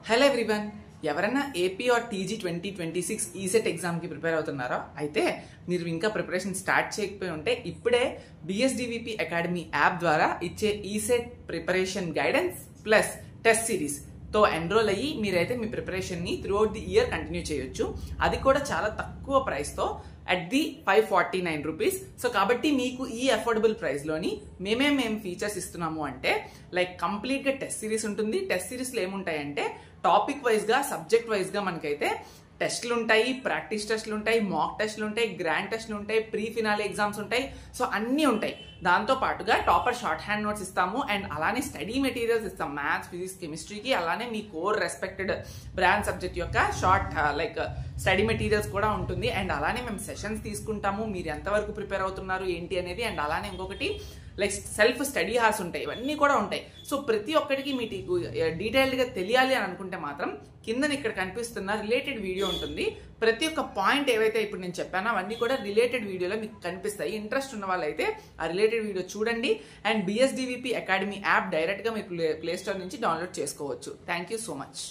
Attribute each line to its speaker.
Speaker 1: Hello everyone, ఎవరైనా AP are TG 2026 ECET ఎగ్జామ్కి prepare అవుతున్నారో అయితే మీరు ఇంకా ప్రిపరేషన్ స్టార్ట్ చేయకపోయి ఉంటే ఇప్పుడే బిఎస్డివిపి అకాడమీ యాప్ ద్వారా ఇచ్చే ECET preparation guidance plus test సిరీస్తో ఎన్రోల్ అయ్యి మీరైతే మీ ప్రిపరేషన్ని త్రూఅవుట్ ది ఇయర్ కంటిన్యూ చేయొచ్చు. అది కూడా చాలా తక్కువ ప్రైస్తో అట్ ది 549 రూపీస్. సో కాబట్టి మీకు ఈ అఫోర్డబుల్ ప్రైస్లోని మేమేం ఫీచర్స్ ఇస్తున్నాము అంటే లైక్ కంప్లీట్గా టెస్ట్ సిరీస్ ఉంటుంది. టెస్ట్ సిరీస్లో ఏముంటాయంటే టాపిక్ వైజ్గా సబ్జెక్ట్ వైజ్గా మనకైతే టెస్ట్లు ఉంటాయి, ప్రాక్టీస్ టెస్ట్లు ఉంటాయి, మాక్ టెస్ట్లు ఉంటాయి, గ్రాండ్ టెస్ట్లు ఉంటాయి, ప్రీ ఫినాలే ఎగ్జామ్స్ ఉంటాయి. సో అన్నీ ఉంటాయి. దాంతో పాటుగా టాపర్ షార్ట్ హ్యాండ్ నోట్స్ ఇస్తాము అండ్ అలానే స్టడీ మెటీరియల్స్ ఇస్తాం మ్యాథ్స్, ఫిజిక్స్, కెమిస్ట్రీకి. అలానే మీ కోర్ రెస్పెక్టెడ్ బ్రాంచ్ సబ్జెక్ట్ యొక్క షార్ట్ లైక్ స్టడీ మెటీరియల్స్ కూడా ఉంటుంది. అండ్ అలానే మేము సెషన్స్ తీసుకుంటాము, మీరు ఎంతవరకు ప్రిపేర్ అవుతున్నారు ఏంటి అనేది. అండ్ అలానే ఇంకొకటి లైక్ సెల్ఫ్ స్టడీ హార్స్ ఉంటాయి, ఇవన్నీ కూడా ఉంటాయి. సో ప్రతి ఒక్కరికి మీకు డీటెయిల్డ్గా తెలియాలి అని అనుకుంటే మాత్రం కింద ఇక్కడ కనిపిస్తున్న రిలేటెడ్ వీడియో ఉంటుంది. ప్రతి ఒక్క పాయింట్ ఏవైతే ఇప్పుడు నేను చెప్పానో అవన్నీ కూడా రిలేటెడ్ వీడియోలో మీకు కనిపిస్తాయి. ఇంట్రెస్ట్ ఉన్న వాళ్ళైతే ఆ రిలేటెడ్ వీడియో చూడండి. అండ్ బిఎస్డివిపి అకాడమీ యాప్ డైరెక్ట్గా మీరు ప్లే స్టోర్ నుంచి డౌన్లోడ్ చేసుకోవచ్చు. Thank you so much.